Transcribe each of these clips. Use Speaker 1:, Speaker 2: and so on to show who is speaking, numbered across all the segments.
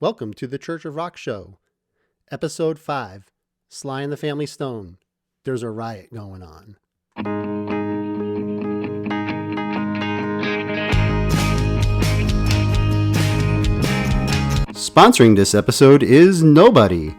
Speaker 1: Welcome to the Church of Rock Show, Episode 5, Sly the Family Stone. There's a riot going on. Sponsoring this episode is nobody.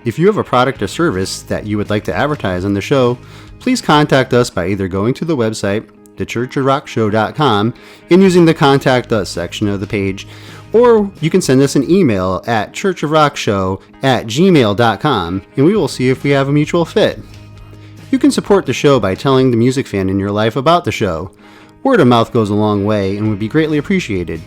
Speaker 1: If you have a product or service that you would like to advertise on the show, please contact us by either going to the website, thechurchofrockshow.com, and using the Contact Us section of the page, or you can send us an email at churchofrockshow@gmail.com, and we will see if we have a mutual fit. You can support the show by telling the music fan in your life about the show. Word of mouth goes a long way and would be greatly appreciated.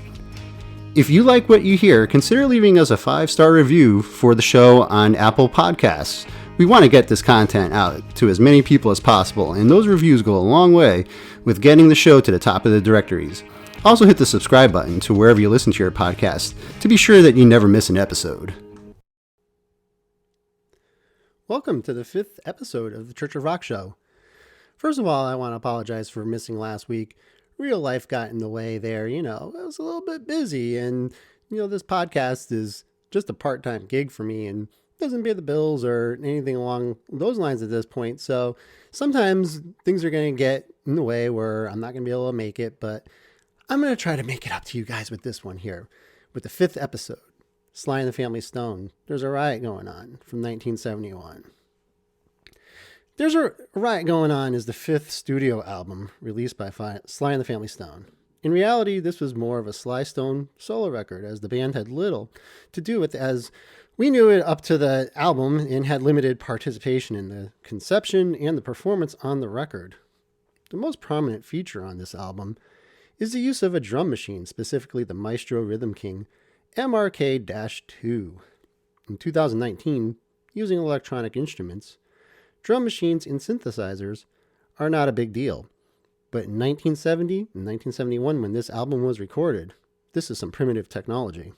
Speaker 1: If you like what you hear, consider leaving us a 5-star review for the show on Apple Podcasts. We want to get this content out to as many people as possible, and those reviews go a long way with getting the show to the top of the directories. Also hit the subscribe button to wherever you listen to your podcast to be sure that you never miss an episode. Welcome to the 5th episode of the Church of Rock Show. First of all, I want to apologize for missing last week. Real life got in the way there. I was a little bit busy, and, this podcast is just a part-time gig for me and doesn't pay the bills or anything along those lines at this point. So sometimes things are going to get in the way where I'm not going to be able to make it, but I'm going to try to make it up to you guys with this one here, with the 5th episode, Sly the Family Stone. There's a Riot Going On from 1971. There's a Riot Going On is the 5th studio album released by Sly and the Family Stone. In reality, this was more of a Sly Stone solo record, as the band had little to do with it, as we knew it up to the album and had limited participation in the conception and the performance on the record. The most prominent feature on this album is the use of a drum machine, specifically the Maestro Rhythm King MRK-2. In 2019, using electronic instruments, drum machines and synthesizers are not a big deal. But in 1970 and 1971, when this album was recorded, this is some primitive technology.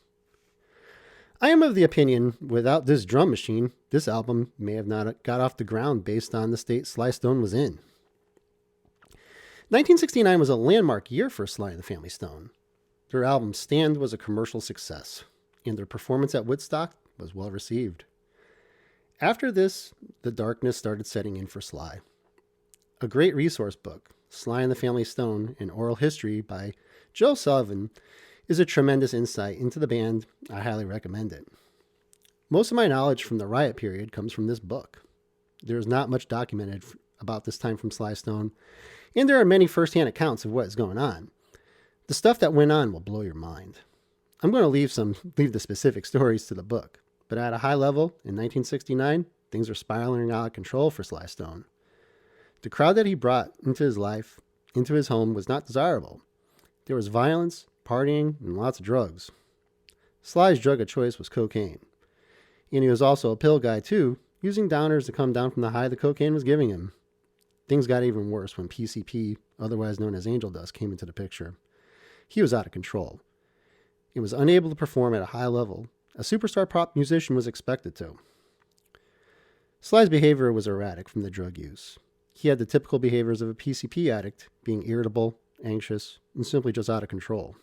Speaker 1: I am of the opinion, without this drum machine, this album may have not got off the ground based on the state Sly Stone was in. 1969 was a landmark year for Sly and the Family Stone. Their album Stand was a commercial success, and their performance at Woodstock was well received. After this, the darkness started setting in for Sly. A great resource book, Sly and the Family Stone, an oral history by Joe Sullivan, is a tremendous insight into the band. I highly recommend it. Most of my knowledge from the Riot period comes from this book. There is not much documented about this time from Sly Stone, and there are many first-hand accounts of what is going on. The stuff that went on will blow your mind. I'm going to leave the specific stories to the book. But at a high level, in 1969, things were spiraling out of control for Sly Stone. The crowd that he brought into his life, into his home, was not desirable. There was violence, partying, and lots of drugs. Sly's drug of choice was cocaine. And he was also a pill guy too, using downers to come down from the high the cocaine was giving him. Things got even worse when PCP, otherwise known as angel dust, came into the picture. He was out of control. He was unable to perform at a high level. A superstar pop musician was expected to. Sly's behavior was erratic from the drug use. He had the typical behaviors of a PCP addict, being irritable, anxious, and simply just out of control.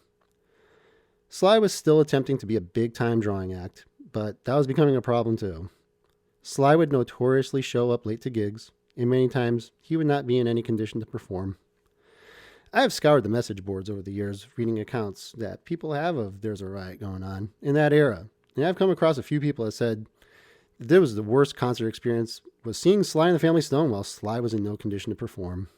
Speaker 1: Sly was still attempting to be a big-time drawing act, but that was becoming a problem too. Sly would notoriously show up late to gigs, and many times he would not be in any condition to perform. I have scoured the message boards over the years, reading accounts that people have of There's a Riot Going On in that era. And I've come across a few people that said that was the worst concert experience was seeing Sly and the Family Stone while Sly was in no condition to perform.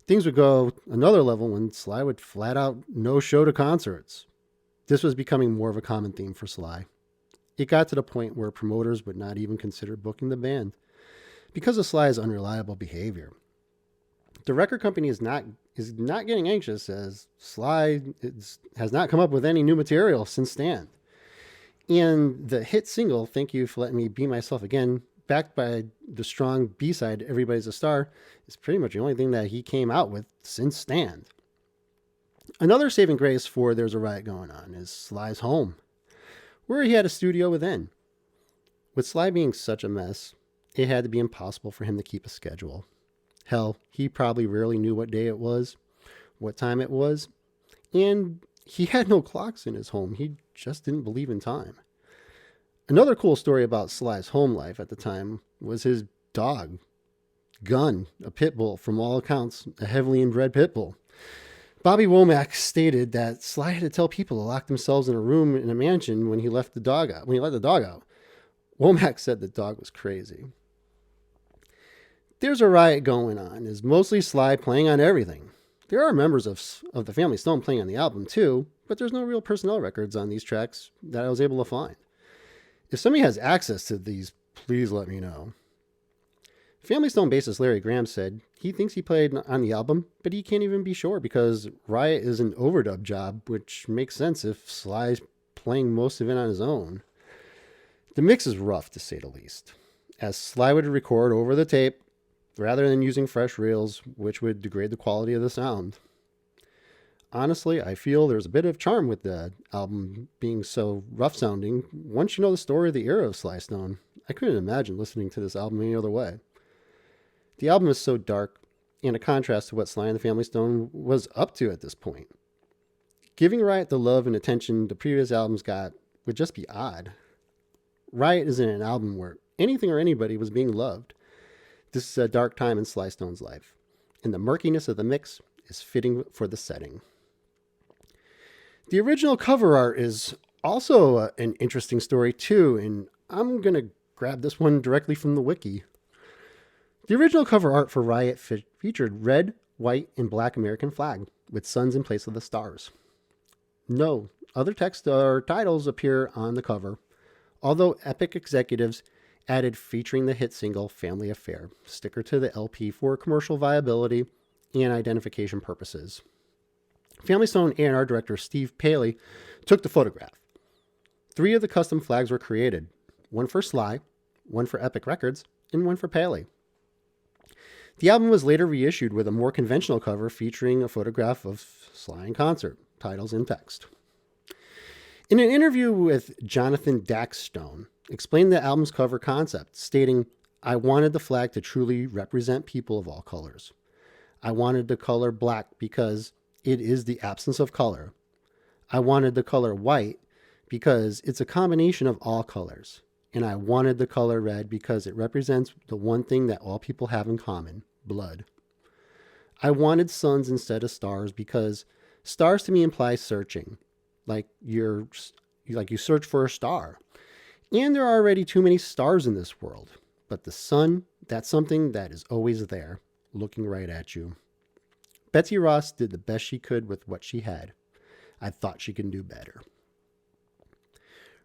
Speaker 1: Things would go another level when Sly would flat out no show to concerts. This was becoming more of a common theme for Sly. It got to the point where promoters would not even consider booking the band because of Sly's unreliable behavior. The record company is not getting anxious, as Sly has not come up with any new material since Stand. And the hit single, Thank You for Letting Me Be Myself Again, backed by the strong B-side, Everybody's a Star, is pretty much the only thing that he came out with since Stand. Another saving grace for There's a Riot Going On is Sly's home, where he had a studio within. With Sly being such a mess, it had to be impossible for him to keep a schedule. Hell, he probably rarely knew what day it was, what time it was, and he had no clocks in his home. He just didn't believe in time. Another cool story about Sly's home life at the time was his dog, Gun, a pit bull, from all accounts, a heavily inbred pit bull. Bobby Womack stated that Sly had to tell people to lock themselves in a room in a mansion when he let the dog out. Womack said the dog was crazy. There's a Riot Going On is mostly Sly playing on everything. There are members of the Family Stone playing on the album too, but there's no real personnel records on these tracks that I was able to find. If somebody has access to these, please let me know. Family Stone bassist Larry Graham said he thinks he played on the album, but he can't even be sure because Riot is an overdub job, which makes sense if Sly's playing most of it on his own. The mix is rough, to say the least, as Sly would record over the tape rather than using fresh reels, which would degrade the quality of the sound. Honestly, I feel there's a bit of charm with the album being so rough sounding once you know the story of the era of Sly Stone. I couldn't imagine listening to this album any other way. The album is so dark, and a contrast to what Sly and the Family Stone was up to at this point. Giving Riot the love and attention the previous albums got would just be odd. Riot isn't an album where anything or anybody was being loved. This is a dark time in Sly Stone's life, and the murkiness of the mix is fitting for the setting. The original cover art is also an interesting story too, and I'm going to grab this one directly from the wiki. The original cover art for Riot featured red, white, and black American flag with suns in place of the stars. No other text or titles appear on the cover, although Epic executives added featuring the hit single Family Affair sticker to the LP for commercial viability and identification purposes. Family Stone A&R director Steve Paley took the photograph. 3 of the custom flags were created, one for Sly, one for Epic Records, and one for Paley. The album was later reissued with a more conventional cover featuring a photograph of Sly in concert, titles in text. In an interview with Jonathan Dax Stone, explained the album's cover concept, stating, "I wanted the flag to truly represent people of all colors. I wanted the color black because it is the absence of color. I wanted the color white because it's a combination of all colors. And I wanted the color red because it represents the one thing that all people have in common, blood. I wanted suns instead of stars because stars to me imply searching, like you search for a star. And there are already too many stars in this world. But the sun, that's something that is always there, looking right at you. Betsy Ross did the best she could with what she had. I thought she could do better."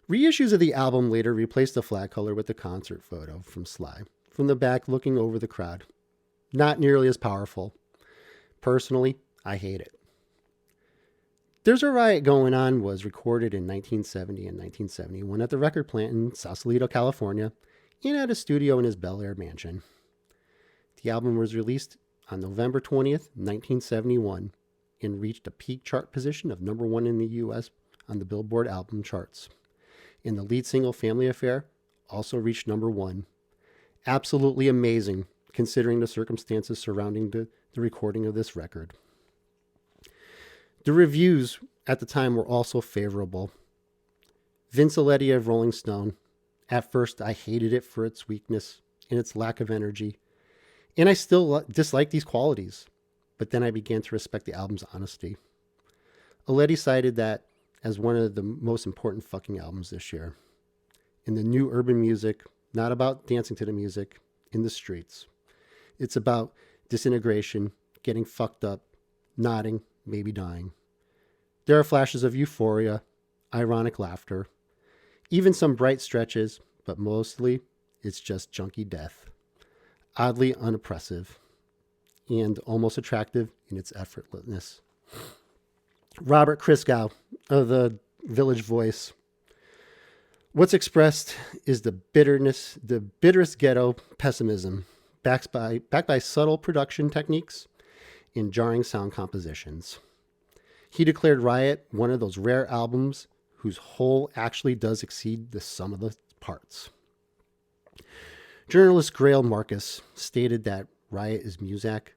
Speaker 1: Reissues of the album later replaced the flag color with the concert photo from Sly, from the back looking over the crowd. Not nearly as powerful. Personally, I hate it. There's a Riot Going On was recorded in 1970 and 1971 at the record plant in Sausalito, California, and at a studio in his Bel Air mansion. The album was released on November 20th, 1971, and reached a peak chart position of number 1 in the U.S. on the Billboard album charts. And the lead single, Family Affair, also reached number 1. Absolutely amazing, considering the circumstances surrounding the recording of this record. The reviews at the time were also favorable. Vince Aletti of Rolling Stone, "At first I hated it for its weakness and its lack of energy, and I still dislike these qualities, but then I began to respect the album's honesty." Aletti cited that as one of the most important fucking albums this year. In the new urban music, not about dancing to the music, in the streets. It's about disintegration, getting fucked up, nodding, maybe dying. There are flashes of euphoria, ironic laughter, even some bright stretches, but mostly it's just junky death. Oddly unoppressive, and almost attractive in its effortlessness. Robert Christgau of the Village Voice. "What's expressed is the bitterness, the bitterest ghetto pessimism, backed by subtle production techniques and jarring sound compositions." He declared Riot one of those rare albums whose whole actually does exceed the sum of the parts. Journalist Grail Marcus stated that Riot is Muzak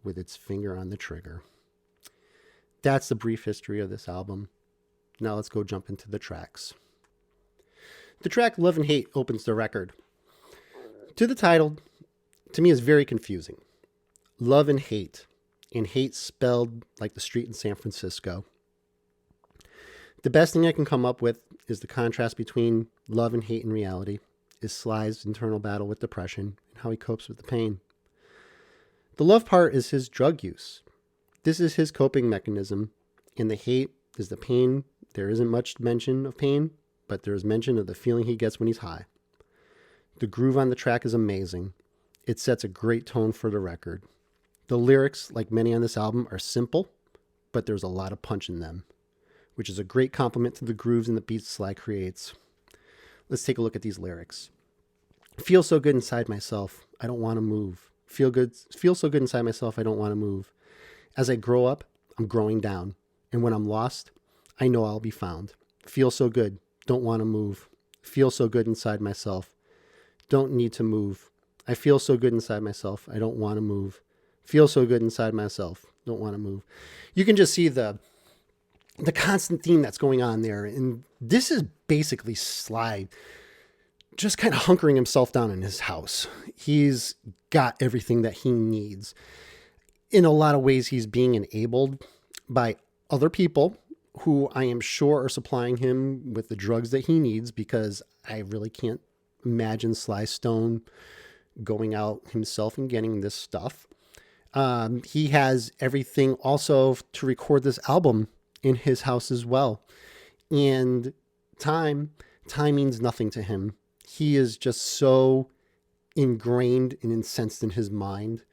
Speaker 1: with its finger on the trigger. That's the brief history of this album. Now let's go jump into the tracks. The track Love and Hate opens the record. To the title, to me, is very confusing. Love and hate spelled like the street in San Francisco. The best thing I can come up with is the contrast between love and hate in reality, is Sly's internal battle with depression and how he copes with the pain. The love part is his drug use. This is his coping mechanism, and the hate is the pain. There isn't much mention of pain, but there is mention of the feeling he gets when he's high. The groove on the track is amazing. It sets a great tone for the record. The lyrics, like many on this album, are simple, but there's a lot of punch in them, which is a great compliment to the grooves and the beats Sly creates. Let's take a look at these lyrics. Feel so good inside myself, I don't want to move. Feel so good inside myself, I don't want to move. As I grow up, I'm growing down. And when I'm lost, I know I'll be found. Feel so good, don't want to move. Feel so good inside myself, don't need to move. I feel so good inside myself, I don't want to move. Feel so good inside myself, don't want to move. You can just see the constant theme that's going on there. And this is basically Sly just kind of hunkering himself down in his house. He's got everything that he needs. In a lot of ways, he's being enabled by other people who I am sure are supplying him with the drugs that he needs, because I really can't imagine Sly Stone going out himself and getting this stuff. He has everything also to record this album in his house as well. And time means nothing to him. He is just so ingrained and incensed in his mind.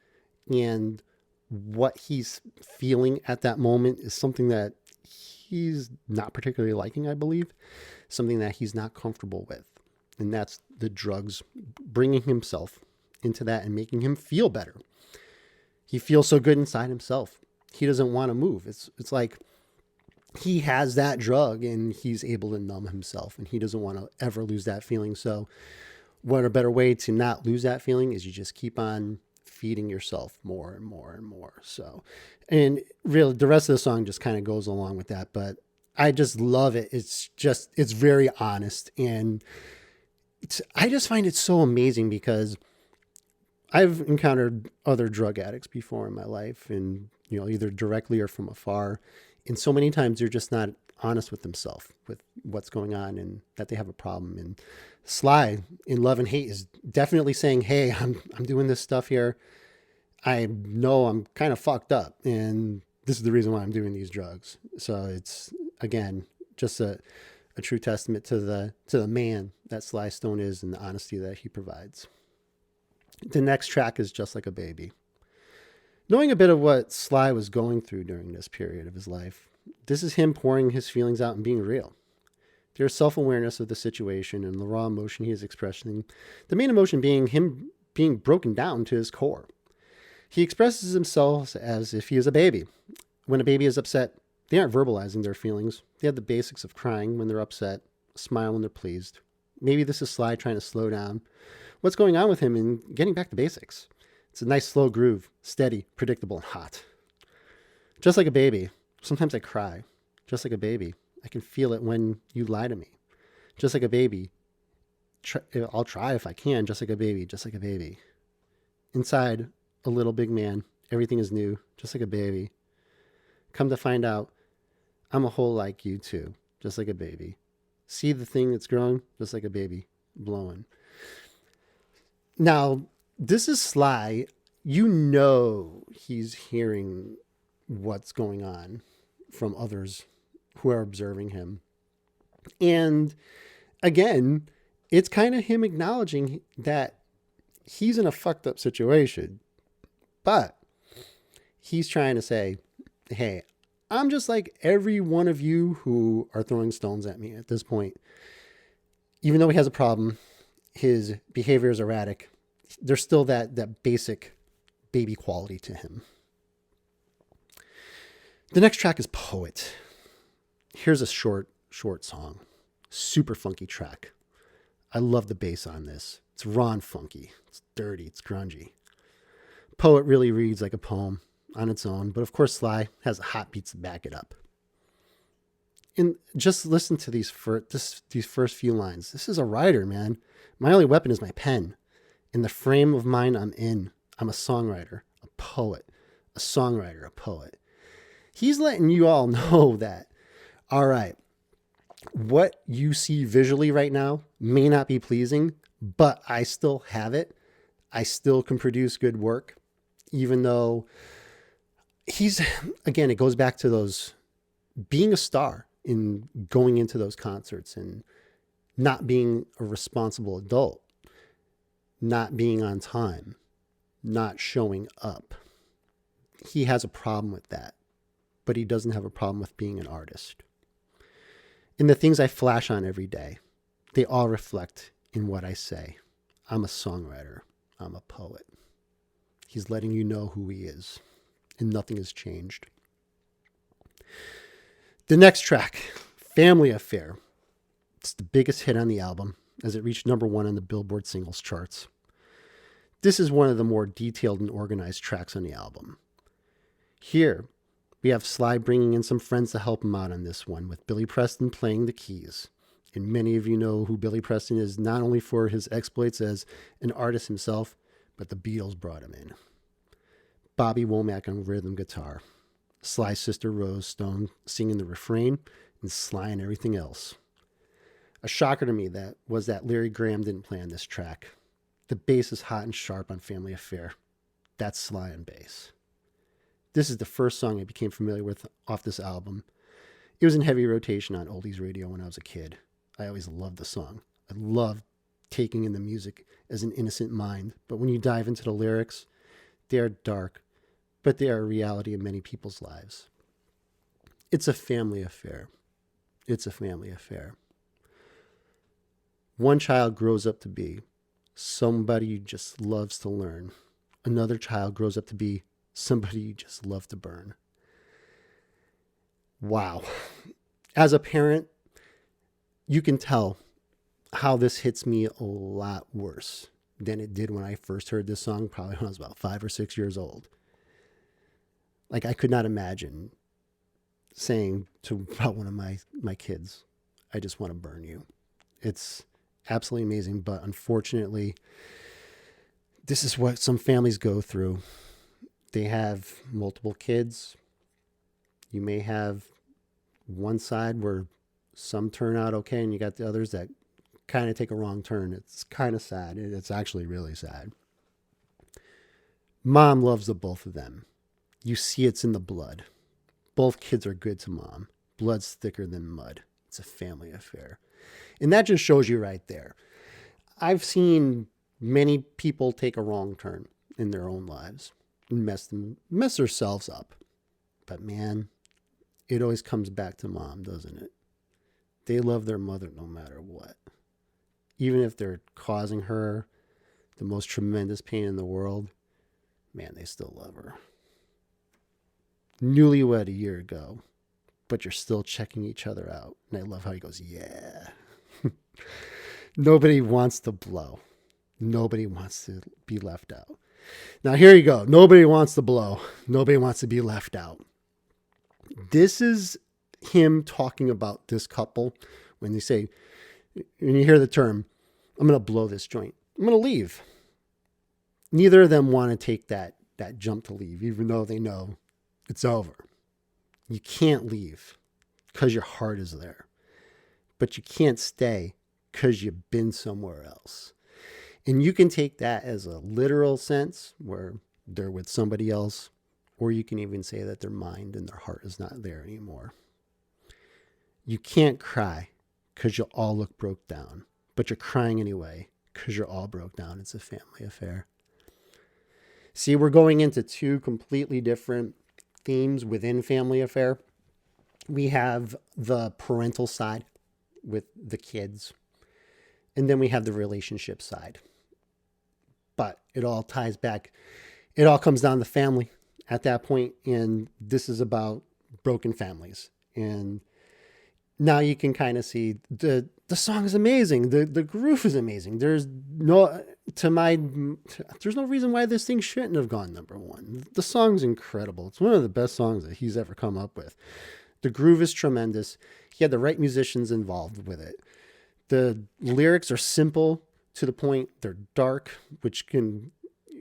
Speaker 1: And what he's feeling at that moment is something that he's not particularly liking, I believe. Something that he's not comfortable with. And that's the drugs bringing himself into that and making him feel better. He feels so good inside himself. He doesn't want to move. It's like he has that drug and he's able to numb himself, and he doesn't want to ever lose that feeling. So what a better way to not lose that feeling is you just keep on feeding yourself more and more and more. So, and really the rest of the song just kind of goes along with that, but I just love it. It's very honest. And I just find it so amazing because I've encountered other drug addicts before in my life, and, either directly or from afar. And so many times they're just not honest with themselves, with what's going on and that they have a problem. And Sly in Love and Hate is definitely saying, hey, I'm doing this stuff here. I know I'm kind of fucked up, and this is the reason why I'm doing these drugs. So it's, again, just a true testament to the man that Sly Stone is and the honesty that he provides. The next track is Just Like a Baby. Knowing a bit of what Sly was going through during this period of his life, this is him pouring his feelings out and being real. There's self-awareness of the situation and the raw emotion he is expressing, the main emotion being him being broken down to his core. He expresses himself as if he is a baby. When a baby is upset, they aren't verbalizing their feelings. They have the basics of crying when they're upset, smile when they're pleased. Maybe this is Sly trying to slow down what's going on with him and getting back to basics. It's a nice slow groove, steady, predictable, and hot. Just like a baby. Sometimes I cry. Just like a baby. I can feel it when you lie to me. Just like a baby. I'll try if I can. Just like a baby. Just like a baby. Inside, a little big man. Everything is new. Just like a baby. Come to find out, I'm a whole like you too. Just like a baby. See the thing that's growing? Just like a baby. Blowing. Now, this is Sly. He's hearing what's going on from others who are observing him. And again, it's kind of him acknowledging that he's in a fucked up situation. But he's trying to say, hey, I'm just like every one of you who are throwing stones at me at this point. Even though he has a problem, his behavior is erratic. There's still that basic baby quality to him. The next track is Poet. Here's a short song. Super funky track. I love the bass on this. It's raw and funky. It's dirty. It's grungy. Poet really reads like a poem on its own, but of course Sly has the hot beats to back it up. And just listen to these first few lines. This is a writer, man. My only weapon is my pen. In the frame of mind I'm in, I'm a songwriter, a poet, a songwriter, a poet. He's letting you all know that, all right, what you see visually right now may not be pleasing, but I still have it. I still can produce good work, even though again, it goes back to those being a star in going into those concerts and not being a responsible adult, not being on time, not showing up. He has a problem with that, but he doesn't have a problem with being an artist. And the things I flash on every day, they all reflect in what I say. I'm a songwriter. I'm a poet. He's letting you know who he is, and nothing has changed. The next track, Family Affair. It's the biggest hit on the album, as it reached number 1 on the Billboard singles charts. This is one of the more detailed and organized tracks on the album. Here, we have Sly bringing in some friends to help him out on this one, with Billy Preston playing the keys. And many of you know who Billy Preston is, not only for his exploits as an artist himself, but the Beatles brought him in. Bobby Womack on rhythm guitar. Sly's sister Rose Stone singing the refrain, and Sly and everything else. A shocker to me was that Larry Graham didn't play on this track. The bass is hot and sharp on Family Affair. That's Sly on bass. This is the first song I became familiar with off this album. It was in heavy rotation on oldies radio when I was a kid. I always loved the song. I loved taking in the music as an innocent mind. But when you dive into the lyrics, they are dark, but they are a reality in many people's lives. It's a family affair. It's a family affair. One child grows up to be somebody you just loves to learn. Another child grows up to be somebody you just love to burn. Wow. As a parent, you can tell how this hits me a lot worse than it did when I first heard this song, probably when I was about 5 or 6 years old. Like, I could not imagine saying to about one of my kids, I just want to burn you. It's absolutely amazing, but unfortunately, this is what some families go through. They have multiple kids. You may have one side where some turn out okay, and you got the others that kind of take a wrong turn. It's kind of sad. It's actually really sad. Mom loves the both of them. You see it's in the blood. Both kids are good to mom. Blood's thicker than mud. It's a family affair. And that just shows you right there. I've seen many people take a wrong turn in their own lives and mess themselves up. But man, it always comes back to mom, doesn't it? They love their mother no matter what. Even if they're causing her the most tremendous pain in the world, man, they still love her. Newlywed a year ago, but you're still checking each other out. And I love how he goes, yeah. Nobody wants to blow. Nobody wants to be left out. Now, here you go. Nobody wants to blow. Nobody wants to be left out. This is him talking about this couple when they say, when you hear the term, I'm going to blow this joint. I'm going to leave. Neither of them want to take that jump to leave, even though they know it's over. You can't leave because your heart is there. But you can't stay because you've been somewhere else. And you can take that as a literal sense where they're with somebody else, or you can even say that their mind and their heart is not there anymore. You can't cry because you'll all look broke down, but you're crying anyway because you're all broke down. It's a family affair. See, we're going into two completely different themes within family affair. We have the parental side with the kids, and then we have the relationship side. But it all ties back. It all comes down to family at that point, and this is about broken families. And now you can kind of see the song is amazing. The groove is amazing. There's no reason why this thing shouldn't have gone number one. The song's incredible. It's one of the best songs that he's ever come up with. The groove is tremendous. He had the right musicians involved with it. The lyrics are simple to the point. They're dark, which can,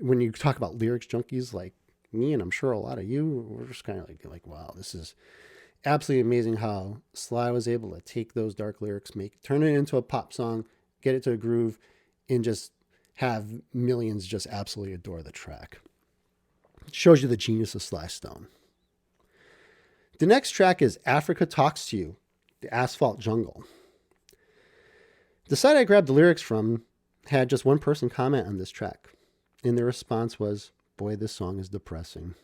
Speaker 1: when you talk about lyrics junkies like me, and I'm sure a lot of you, we're just kind of like, wow, this is absolutely amazing how Sly was able to take those dark lyrics, turn it into a pop song, get it to a groove, and just have millions just absolutely adore the track. It shows you the genius of Sly Stone. The next track is Africa Talks to You, the Asphalt Jungle. The site I grabbed the lyrics from had just one person comment on this track, and their response was, boy, this song is depressing.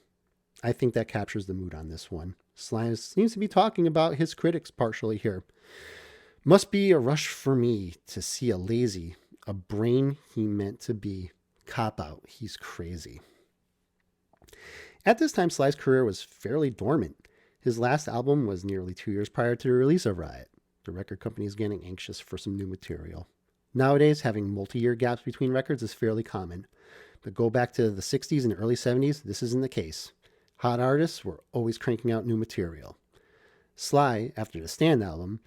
Speaker 1: I think that captures the mood on this one. Sly seems to be talking about his critics partially here. Must be a rush for me to see a lazy, a brain he meant to be. Cop out, he's crazy. At this time, Sly's career was fairly dormant. His last album was nearly 2 years prior to the release of Riot. The record company is getting anxious for some new material. Nowadays, having multi-year gaps between records is fairly common. But go back to the 60s and early 70s, this isn't the case. Hot artists were always cranking out new material. Sly, after the Stand album,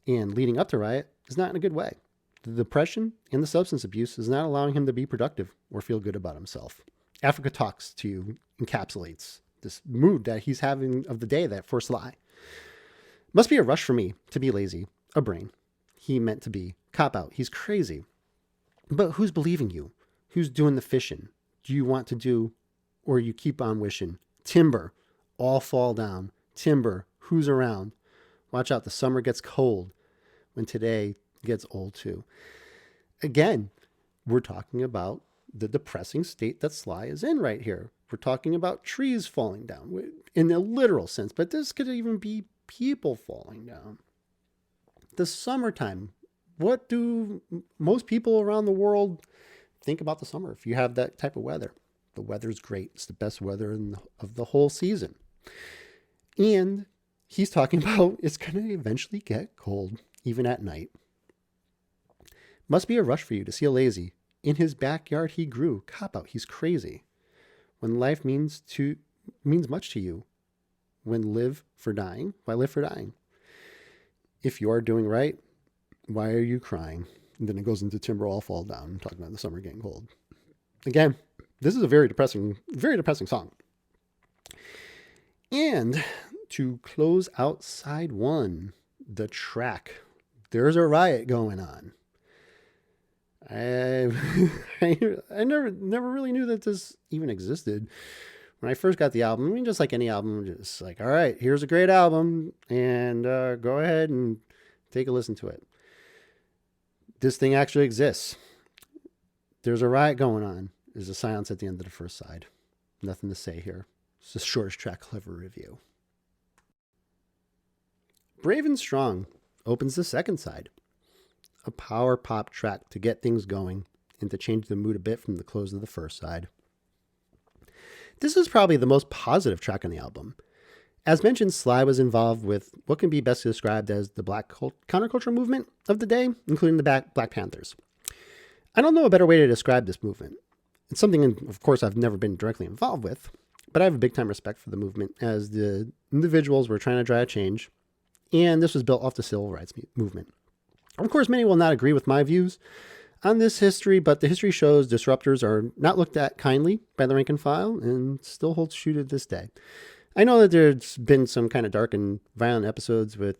Speaker 1: and leading up to Riot, is not in a good way. The depression and the substance abuse is not allowing him to be productive or feel good about himself. Africa Talks to You encapsulates this mood that he's having of the day that for Sly. Must be a rush for me to be lazy, a brain. He meant to be. Cop out, he's crazy. But who's believing you? Who's doing the fishing? Do you want to do, or you keep on wishing? Timber, all fall down. Timber, who's around? Watch out, the summer gets cold when today gets old too. Again, we're talking about the depressing state that Sly is in right here. We're talking about trees falling down in a literal sense, but this could even be people falling down. The summertime. What do most people around the world think about the summer if you have that type of weather? The weather's great. It's the best weather of the whole season. And he's talking about it's going to eventually get cold, even at night. Must be a rush for you to see a lazy. In his backyard he grew. Cop out, he's crazy. When life means much to you. When live for dying, why live for dying? If you are doing right, why are you crying? And then it goes into Timber All Fall Down, talking about the summer getting cold. Again, this is a very depressing song. And to close out side one, the track, There's a Riot Going On. I never really knew that this even existed. When I first got the album, I mean, just like any album, just like, all right, here's a great album, and go ahead and take a listen to it. This thing actually exists. There's a riot going on. There's a silence at the end of the first side. Nothing to say here. It's the shortest track, clever review. Brave and Strong opens the second side. A power pop track to get things going and to change the mood a bit from the close of the first side. This is probably the most positive track on the album. As mentioned, Sly was involved with what can be best described as the black counterculture movement of the day, including the Black Panthers. I don't know a better way to describe this movement. It's something, of course, I've never been directly involved with, but I have a big time respect for the movement as the individuals were trying to drive change, and this was built off the civil rights movement. Of course, many will not agree with my views on this history, but the history shows disruptors are not looked at kindly by the rank and file and still holds true to this day. I know that there's been some kind of dark and violent episodes with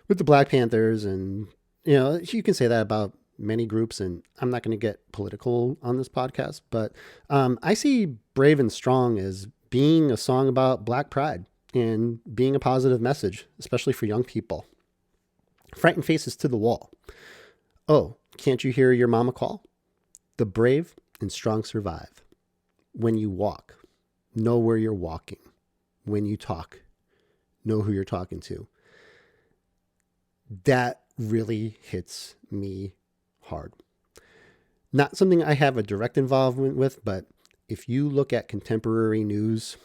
Speaker 1: the Black Panthers, and you can say that about many groups, and I'm not going to get political on this podcast, but I see Brave and Strong as being a song about Black pride and being a positive message, especially for young people. Frightened faces to the wall. Oh, can't you hear your mama call? The brave and strong survive. When you walk, know where you're walking. When you talk, know who you're talking to. That really hits me hard. Not something I have a direct involvement with, but if you look at contemporary news,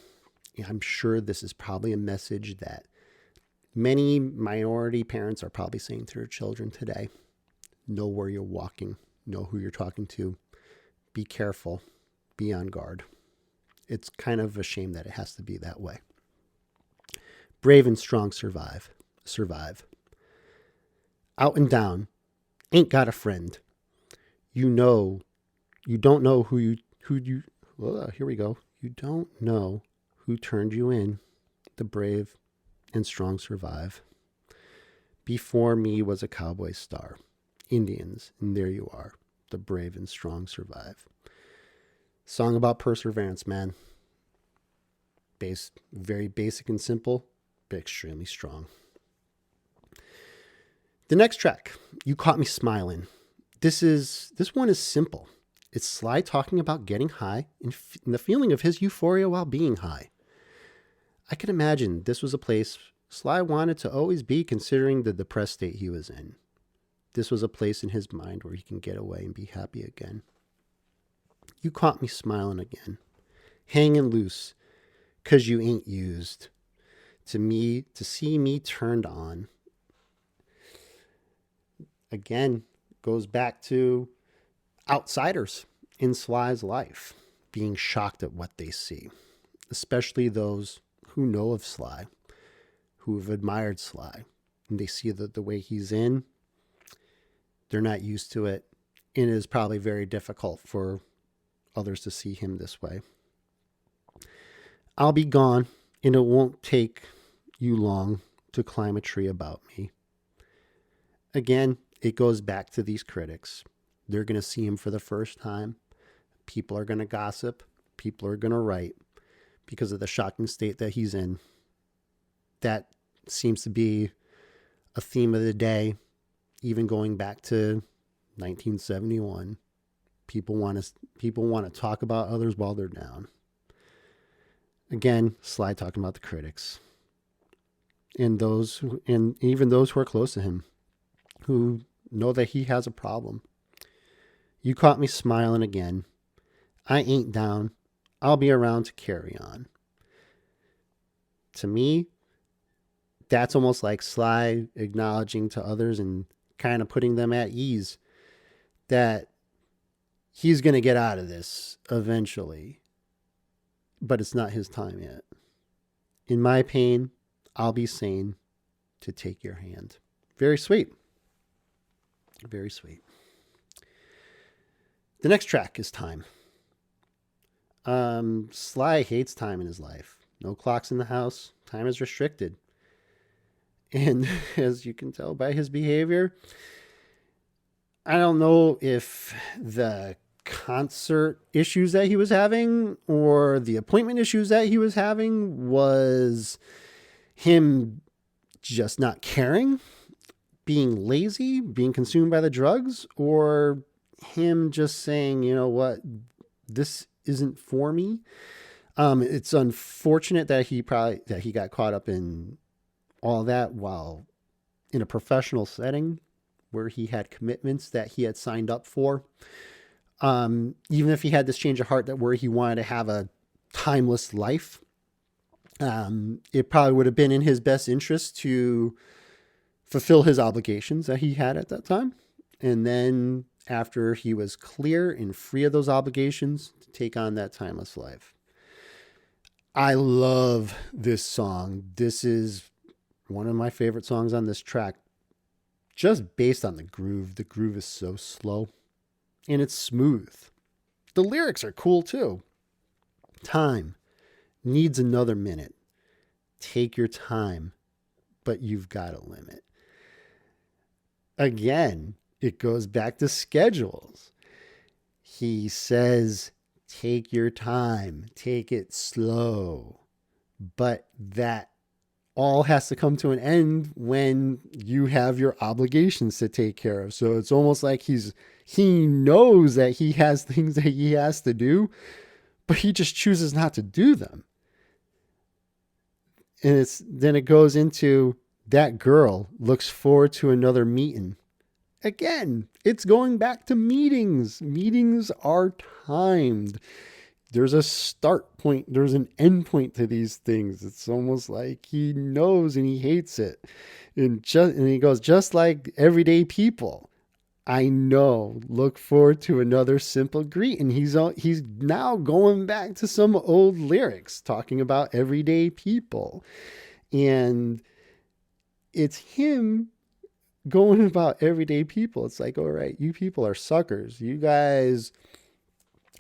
Speaker 1: I'm sure this is probably a message that many minority parents are probably saying to their children today. Know where you're walking. Know who you're talking to. Be careful. Be on guard. It's kind of a shame that it has to be that way. Brave and strong survive. Survive. Out and down. Ain't got a friend. You don't know who you, here we go. You don't know who turned you in. The brave and strong survive. Before me was a cowboy star. Indians, and there you are. The brave and strong survive. Song about perseverance, man. Very basic and simple, but extremely strong. The next track, You Caught Me Smiling. This one is simple. It's Sly talking about getting high and the feeling of his euphoria while being high. I can imagine this was a place Sly wanted to always be, considering the depressed state he was in. This was a place in his mind where he can get away and be happy again. You caught me smiling again, hanging loose, 'cause you ain't used. To see me turned on. Again, goes back to outsiders in Sly's life being shocked at what they see, especially those who know of Sly, who have admired Sly, and they see the way he's in. They're not used to it, and it is probably very difficult for others to see him this way. I'll be gone, and it won't take you long to climb a tree about me. Again, it goes back to these critics. They're going to see him for the first time. People are going to gossip. People are going to write because of the shocking state that he's in. That seems to be a theme of the day, even going back to 1971. People want to talk about others while they're down. Again, Sly talking about the critics and even those who are close to him, who know that he has a problem. You caught me smiling again. I ain't down. I'll be around to carry on. To me, that's almost like Sly acknowledging to others and kind of putting them at ease that he's going to get out of this eventually, but it's not his time yet. In my pain, I'll be sane to take your hand. Very sweet. Very sweet. The next track is Time. Sly hates time in his life. No clocks in the house. Time is restricted. And as you can tell by his behavior, I don't know if the concert issues that he was having or the appointment issues that he was having was him just not caring, being lazy, being consumed by the drugs, or him just saying, you know what, this isn't for me. It's unfortunate that he got caught up in all that while in a professional setting where he had commitments that he had signed up for. Even if he had this change of heart where he wanted to have a timeless life, it probably would have been in his best interest to fulfill his obligations that he had at that time. And then after he was clear and free of those obligations, to take on that timeless life. I love this song. This is one of my favorite songs on this track, just based on the groove. The groove is so slow and it's smooth. The lyrics are cool too. Time needs another minute. Take your time, but you've got a limit. Again, it goes back to schedules. He says, take your time, take it slow. But that all has to come to an end when you have your obligations to take care of. So it's almost like he knows that he has things that he has to do, but he just chooses not to do them. And then it goes into that girl looks forward to another meeting. Again, it's going back to meetings. Meetings are timed. There's a start point. There's an end point to these things. It's almost like he knows and he hates it. And he goes, just like everyday people, I know, look forward to another simple greet. And he's now going back to some old lyrics talking about everyday people. And it's him going about everyday people. It's like, all right, you people are suckers. You guys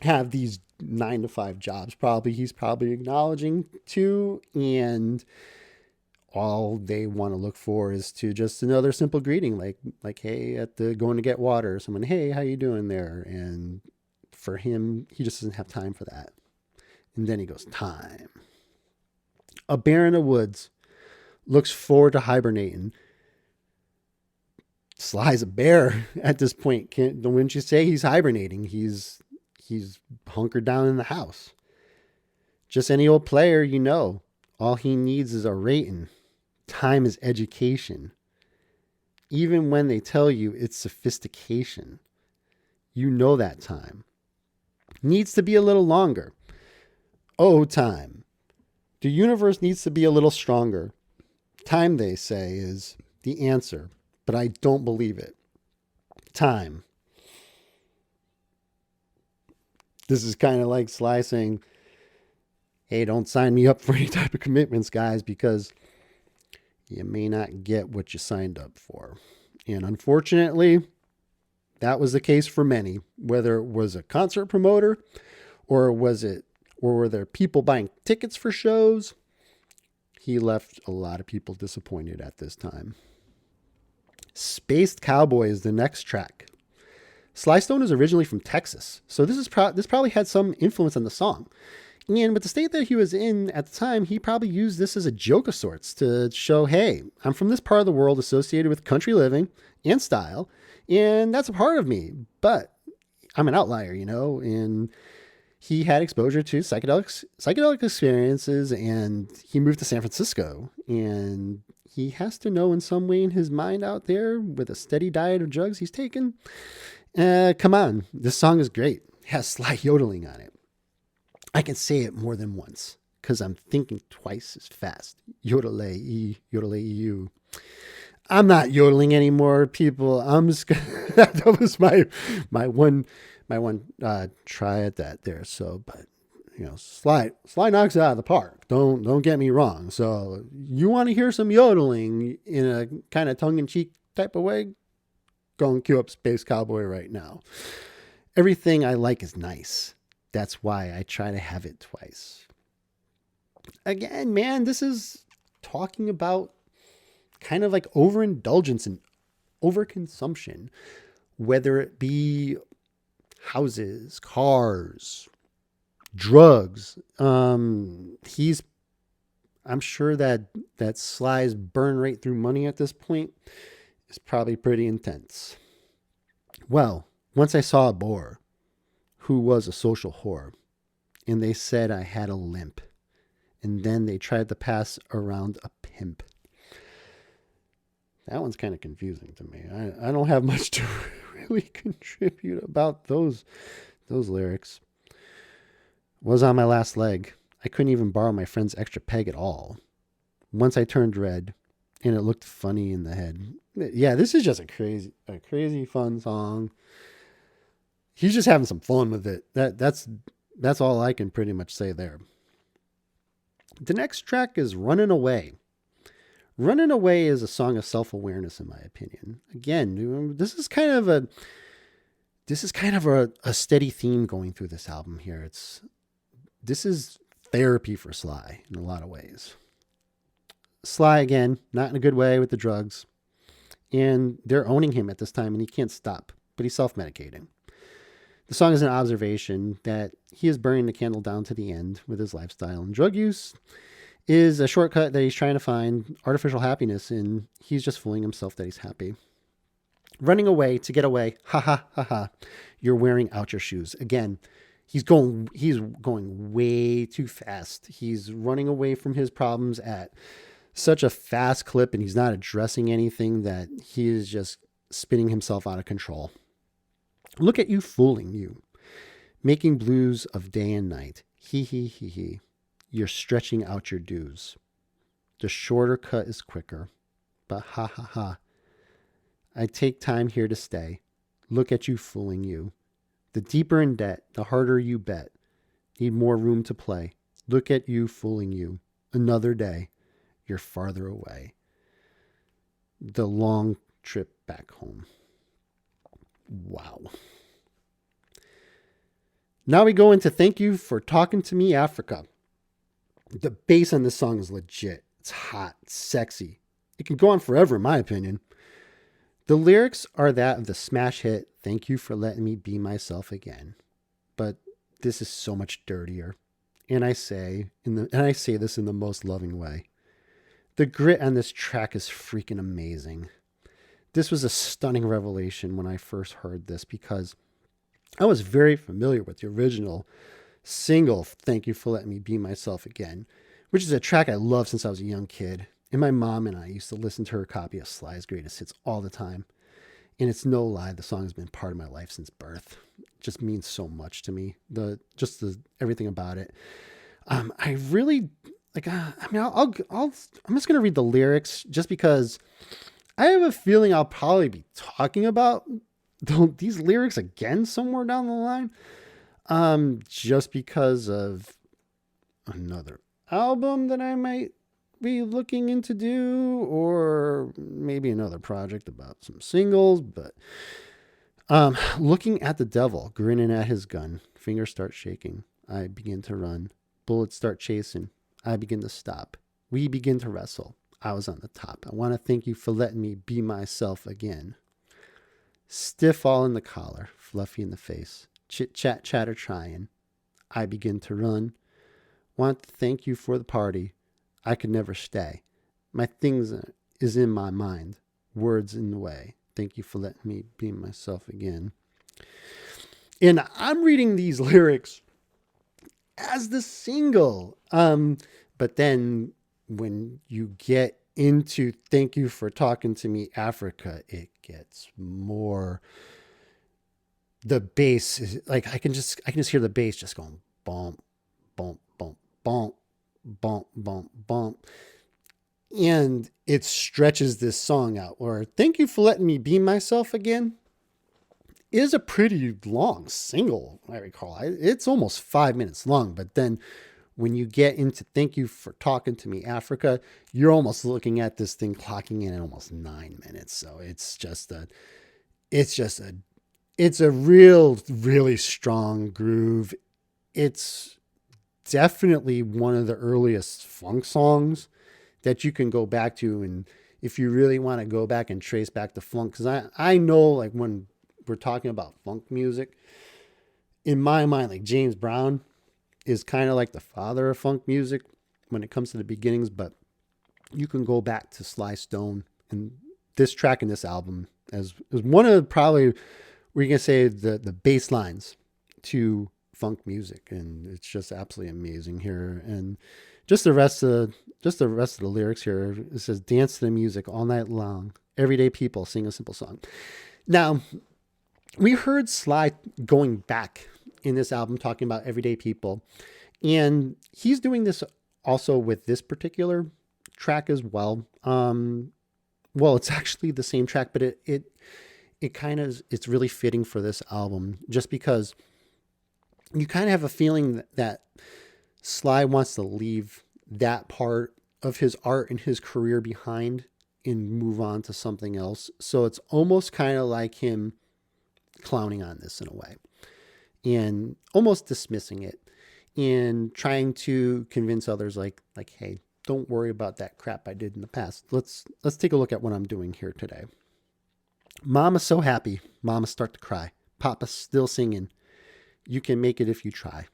Speaker 1: have these 9 to 5 jobs, probably he's probably acknowledging too. And all they want to look for is to just another simple greeting, like hey, at the going to get water, someone, hey, how you doing there? And for him, he just doesn't have time for that. And then he goes, time. A bear in the woods looks forward to hibernating. Sly's a bear at this point. Wouldn't you say he's hibernating? He's hunkered down in the house. Just any old player, you know. All he needs is a rating. Time is education. Even when they tell you it's sophistication, you know that time needs to be a little longer. Oh, time. The universe needs to be a little stronger. Time, they say, is the answer, but I don't believe it. Time. This is kind of like Sly saying, hey, don't sign me up for any type of commitments, guys, because you may not get what you signed up for. And unfortunately, that was the case for many, whether it was a concert promoter or were there people buying tickets for shows. He left a lot of people disappointed at this time. Spaced Cowboy is the next track. Sly Stone is originally from Texas, so this probably had some influence on the song. And with the state that he was in at the time, he probably used this as a joke of sorts to show, hey, I'm from this part of the world associated with country living and style, and that's a part of me, but I'm an outlier, you know, and he had exposure to psychedelic experiences, and he moved to San Francisco, and he has to know in some way in his mind out there with a steady diet of drugs he's taken. Come on, this song is great. It has Sly yodeling on it. I can say it more than once because I'm thinking twice as fast. Yodelay, you. I'm not yodeling anymore, people. I'm just that was my one try at that there. So, but you know, Sly knocks it out of the park. Don't get me wrong. So you want to hear some yodeling in a kind of tongue-in-cheek type of way? Go and cue up Space Cowboy right now. Everything I like is nice. That's why I try to have it twice. Again, man, this is talking about kind of like overindulgence and overconsumption, whether it be houses, cars, drugs. I'm sure that Sly's burn rate through money at this point is probably pretty intense. Well, once I saw a boar who was a social whore, and they said I had a limp, and then they tried to pass around a pimp. That one's kind of confusing to me. I don't have much to really contribute about those lyrics. Was on my last leg. I couldn't even borrow my friend's extra peg at all. Once I turned red, and it looked funny in the head. Yeah, this is just a crazy fun song. He's just having some fun with it. That's all I can pretty much say there. The next track is Running Away. Running Away is a song of self-awareness, in my opinion. Again, this is kind of a steady theme going through this album here. This is therapy for Sly in a lot of ways. Sly, again, not in a good way with the drugs. And they're owning him at this time, and he can't stop, but he's self-medicating. The song is an observation that he is burning the candle down to the end with his lifestyle, and drug use is a shortcut that he's trying to find artificial happiness, and he's just fooling himself that he's happy. Running away to get away. Ha ha ha ha. You're wearing out your shoes. Again, he's going way too fast. He's running away from his problems at such a fast clip, and he's not addressing anything, that he is just spinning himself out of control. Look at you fooling you. Making blues of day and night. He he he he. You're stretching out your dues. The shorter cut is quicker. But ha ha ha. I take time here to stay. Look at you fooling you. The deeper in debt, the harder you bet. Need more room to play. Look at you fooling you. Another day. you're farther away. The long trip back home. Wow. Now we go into Thank You for Talking to Me, Africa. The bass on this song is legit. It's hot, it's sexy. It can go on forever, in my opinion. The lyrics are that of the smash hit, Thank You for Letting Me Be Myself Again. But this is so much dirtier. And I say this in the most loving way. The grit on this track is freaking amazing. This was a stunning revelation when I first heard this because I was very familiar with the original single, Thank You for Letting Me Be Myself Again, which is a track I loved since I was a young kid. And my mom and I used to listen to her copy of Sly's Greatest Hits all the time. And it's no lie, the song has been part of my life since birth. It just means so much to me. Everything about it. I really like. I'm just gonna read the lyrics just because I have a feeling I'll probably be talking about these lyrics again somewhere down the line. Just because of another album that I might be looking into do, or maybe another project about some singles. But looking at the devil, grinning at his gun, fingers start shaking. I begin to run. Bullets start chasing. I begin to stop. We begin to wrestle. I was on the top. I want to thank you for letting me be myself again. Stiff all in the collar, fluffy in the face. Chit chat chatter trying. I begin to run. Want to thank you for the party. I could never stay. My things is in my mind. Words in the way. Thank you for letting me be myself again. And I'm reading these lyrics as the single. But then when you get into Thank You for Talking to Me, Africa, it gets more. The bass is like I can just hear the bass just going bump, bump, bump, bump, bump, bump, bump. And it stretches this song out. Or Thank You for Letting Me Be Myself Again is a pretty long single, I recall. It's almost 5 minutes long, but then when you get into Thank You for Talking to Me, Africa, you're almost looking at this thing clocking in at almost 9 minutes. So it's a really strong groove. It's definitely one of the earliest funk songs that you can go back to. And if you really want to go back and trace back the funk, because I know like when we're talking about funk music, in my mind, like James Brown is kind of like the father of funk music when it comes to the beginnings, but you can go back to Sly Stone and this track in this album as one of probably, we're going to say the bass lines to funk music. And it's just absolutely amazing here. And just the rest of the lyrics here, it says, dance to the music all night long. Everyday people sing a simple song. Now, we heard Sly going back in this album talking about everyday people. And he's doing this also with this particular track as well. Well, it's actually the same track, but it kind of, it's really fitting for this album just because you kind of have a feeling that Sly wants to leave that part of his art and his career behind and move on to something else. So it's almost kind of like him clowning on this in a way and almost dismissing it and trying to convince others like, hey, don't worry about that crap I did in the past. Let's take a look at what I'm doing here today. Mama's so happy. Mama start to cry. Papa's still singing. You can make it if you try.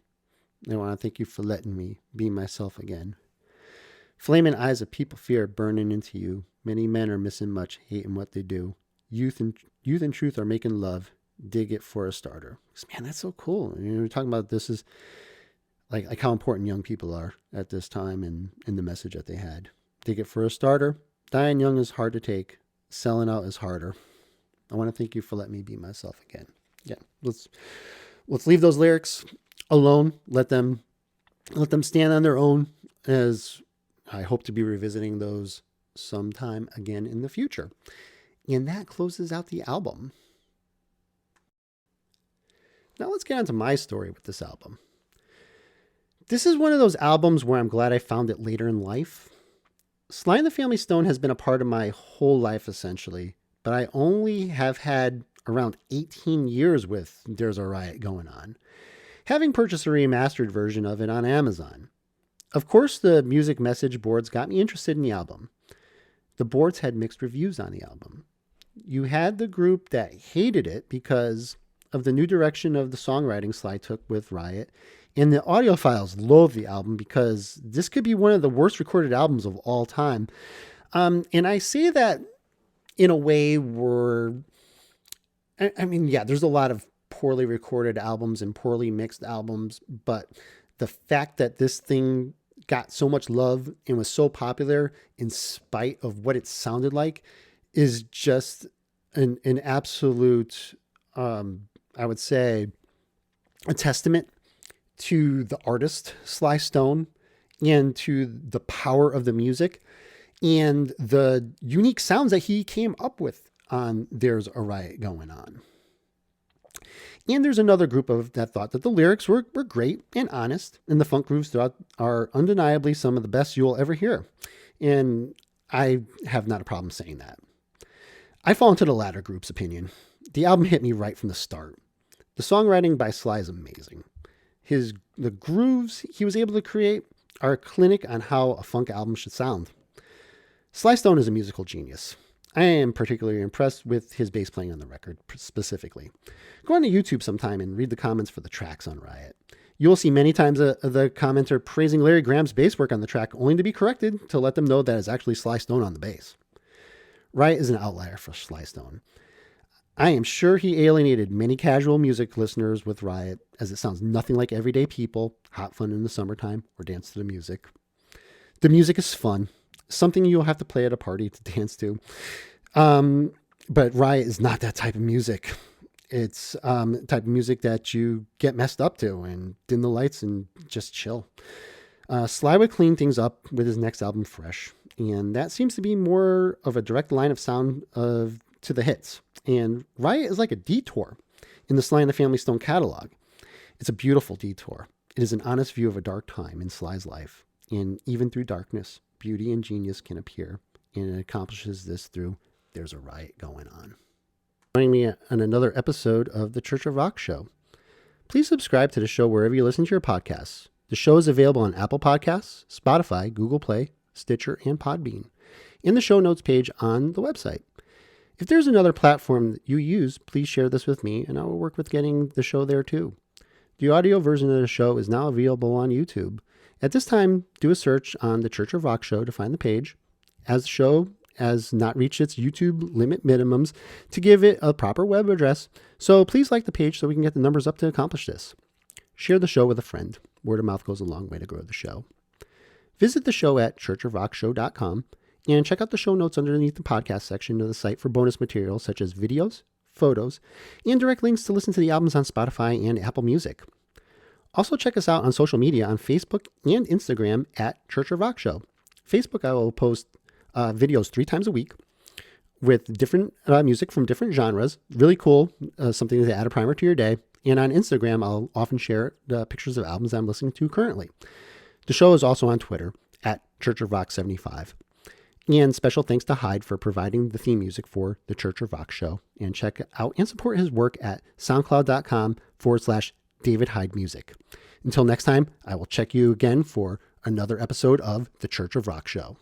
Speaker 1: I want to thank you for letting me be myself again. Flaming eyes of people fear burning into you. Many men are missing much, hating what they do. Youth and truth are making love. Dig it for a starter. Man, that's so cool. We're talking about this is like how important young people are at this time and the message that they had. Dig it for a starter. Dying young is hard to take. Selling out is harder. I want to thank you for letting me be myself again. Yeah, let's leave those lyrics alone. Let them stand on their own, as I hope to be revisiting those sometime again in the future. And that closes out the album. Now let's get on to my story with this album. This is one of those albums where I'm glad I found it later in life. Sly the Family Stone has been a part of my whole life, essentially, but I only have had around 18 years with There's a Riot Going On, having purchased a remastered version of it on Amazon. Of course, the music message boards got me interested in the album. The boards had mixed reviews on the album. You had the group that hated it because of the new direction of the songwriting Sly took with Riot, and the audiophiles loathed the album because this could be one of the worst recorded albums of all time. And I say that in a way where, I mean, yeah, there's a lot of poorly recorded albums and poorly mixed albums, but the fact that this thing got so much love and was so popular in spite of what it sounded like is just an absolute, I would say, a testament to the artist Sly Stone and to the power of the music and the unique sounds that he came up with on There's a Riot Going On. And there's another group of that thought that the lyrics were great and honest, and the funk grooves throughout are undeniably some of the best you'll ever hear. And I have not a problem saying that. I fall into the latter group's opinion. The album hit me right from the start. The songwriting by Sly is amazing. The grooves he was able to create are a clinic on how a funk album should sound. Sly Stone is a musical genius. I am particularly impressed with his bass playing on the record, specifically. Go on to YouTube sometime and read the comments for the tracks on Riot. You will see many times the commenter praising Larry Graham's bass work on the track, only to be corrected to let them know that it's actually Sly Stone on the bass. Riot is an outlier for Sly Stone. I am sure he alienated many casual music listeners with Riot, as it sounds nothing like Everyday People, Hot Fun in the Summertime, or Dance to the Music. The music is fun, something you'll have to play at a party to dance to. But Riot is not that type of music. It's the type of music that you get messed up to and dim the lights and just chill. Sly would clean things up with his next album, Fresh, and that seems to be more of a direct line of sound to the hits. And Riot is like a detour in the Sly and the Family Stone catalog. It's a beautiful detour. It is an honest view of a dark time in Sly's life. And even through darkness, beauty and genius can appear. And it accomplishes this through There's a Riot Going On. Joining me on another episode of the Church of Rock Show. Please subscribe to the show wherever you listen to your podcasts. The show is available on Apple Podcasts, Spotify, Google Play, Stitcher, and Podbean. In the show notes page on the website. If there's another platform that you use, please share this with me, and I will work with getting the show there too. The audio version of the show is now available on YouTube. At this time, do a search on the Church of Rock Show to find the page, as the show has not reached its YouTube limit minimums to give it a proper web address, so please like the page so we can get the numbers up to accomplish this. Share the show with a friend. Word of mouth goes a long way to grow the show. Visit the show at churchofrockshow.com and check out the show notes underneath the podcast section of the site for bonus material such as videos, photos, and direct links to listen to the albums on Spotify and Apple Music. Also check us out on social media on Facebook and Instagram at Church of Rock Show. Facebook, I will post videos 3 times a week with different music from different genres. Really cool, something to add a primer to your day. And on Instagram, I'll often share pictures of albums I'm listening to currently. The show is also on Twitter at Church of Rock 75. And special thanks to Hyde for providing the theme music for the Church of Rock Show. And check out and support his work at soundcloud.com/David Hyde Music. Until next time, I will check you again for another episode of the Church of Rock Show.